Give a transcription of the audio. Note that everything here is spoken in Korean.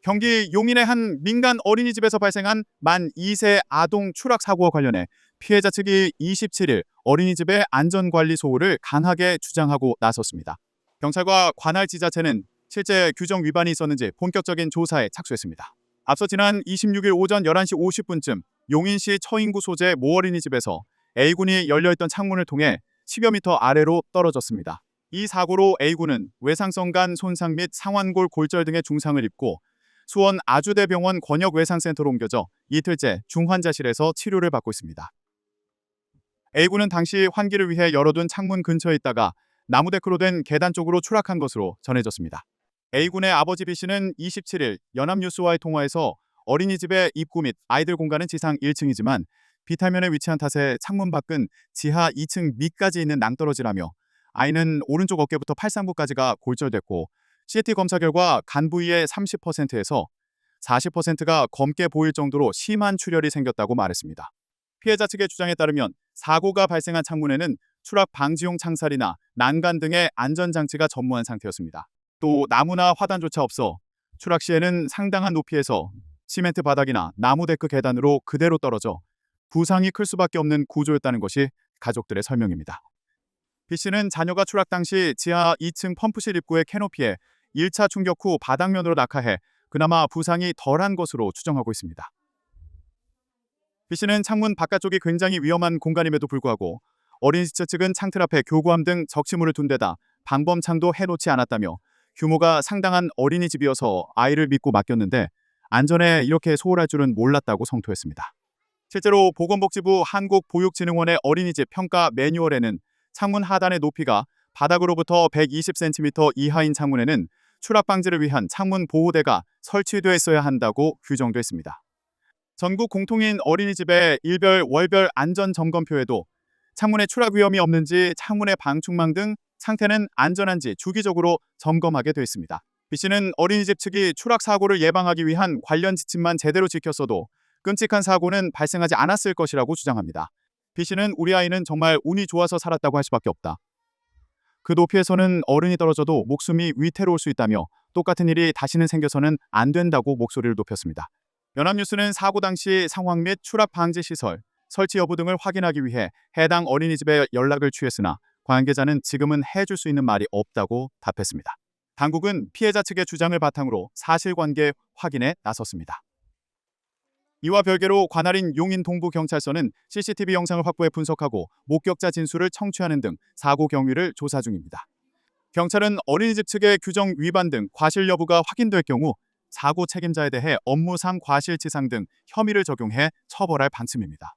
경기 용인의 한 민간 어린이집에서 발생한 만 2세 아동 추락 사고와 관련해 피해자 측이 27일 어린이집의 안전관리 소홀을 강하게 주장하고 나섰습니다. 경찰과 관할 지자체는 실제 규정 위반이 있었는지 본격적인 조사에 착수했습니다. 앞서 지난 26일 오전 11시 50분쯤 용인시 처인구 소재 모 어린이집에서 A군이 열려있던 창문을 통해 10여 미터 아래로 떨어졌습니다. 이 사고로 A군은 외상성 간 손상 및 상완골 골절 등의 중상을 입고 수원 아주대병원 권역외상센터로 옮겨져 이틀째 중환자실에서 치료를 받고 있습니다. A군은 당시 환기를 위해 열어둔 창문 근처에 있다가 나무데크로 된 계단 쪽으로 추락한 것으로 전해졌습니다. A군의 아버지 B씨는 27일 연합뉴스와의 통화에서 어린이집의 입구 및 아이들 공간은 지상 1층이지만 비탈면에 위치한 탓에 창문 밖은 지하 2층 밑까지 있는 낭떠러지라며 아이는 오른쪽 어깨부터 팔상부까지가 골절됐고 CT 검사 결과 간 부위의 30%에서 40%가 검게 보일 정도로 심한 출혈이 생겼다고 말했습니다. 피해자 측의 주장에 따르면 사고가 발생한 창문에는 추락 방지용 창살이나 난간 등의 안전장치가 전무한 상태였습니다. 또 나무나 화단조차 없어 추락 시에는 상당한 높이에서 시멘트 바닥이나 나무 데크 계단으로 그대로 떨어져 부상이 클 수밖에 없는 구조였다는 것이 가족들의 설명입니다. B씨는 자녀가 추락 당시 지하 2층 펌프실 입구의 캐노피에 1차 충격 후 바닥면으로 낙하해 그나마 부상이 덜한 것으로 추정하고 있습니다. B씨는 창문 바깥쪽이 굉장히 위험한 공간임에도 불구하고 어린이집 측은 창틀 앞에 교구함 등 적시물을 둔 데다 방범창도 해놓지 않았다며 규모가 상당한 어린이집이어서 아이를 믿고 맡겼는데 안전에 이렇게 소홀할 줄은 몰랐다고 성토했습니다. 실제로 보건복지부 한국보육진흥원의 어린이집 평가 매뉴얼에는 창문 하단의 높이가 바닥으로부터 120cm 이하인 창문에는 추락 방지를 위한 창문 보호대가 설치되어 있어야 한다고 규정되어 있습니다. 전국 공통인 어린이집의 일별 월별 안전점검표에도 창문에 추락 위험이 없는지 창문의 방충망 등 상태는 안전한지 주기적으로 점검하게 되어 있습니다. B씨는 어린이집 측이 추락 사고를 예방하기 위한 관련 지침만 제대로 지켰어도 끔찍한 사고는 발생하지 않았을 것이라고 주장합니다. B씨는 우리 아이는 정말 운이 좋아서 살았다고 할 수밖에 없다. 그 높이에서는 어른이 떨어져도 목숨이 위태로울 수 있다며 똑같은 일이 다시는 생겨서는 안 된다고 목소리를 높였습니다. 연합뉴스는 사고 당시 상황 및 추락 방지 시설, 설치 여부 등을 확인하기 위해 해당 어린이집에 연락을 취했으나 관계자는 지금은 해줄 수 있는 말이 없다고 답했습니다. 당국은 피해자 측의 주장을 바탕으로 사실관계 확인에 나섰습니다. 이와 별개로 관할인 용인 동부경찰서는 CCTV 영상을 확보해 분석하고 목격자 진술을 청취하는 등 사고 경위를 조사 중입니다. 경찰은 어린이집 측의 규정 위반 등 과실 여부가 확인될 경우 사고 책임자에 대해 업무상 과실치상 등 혐의를 적용해 처벌할 방침입니다.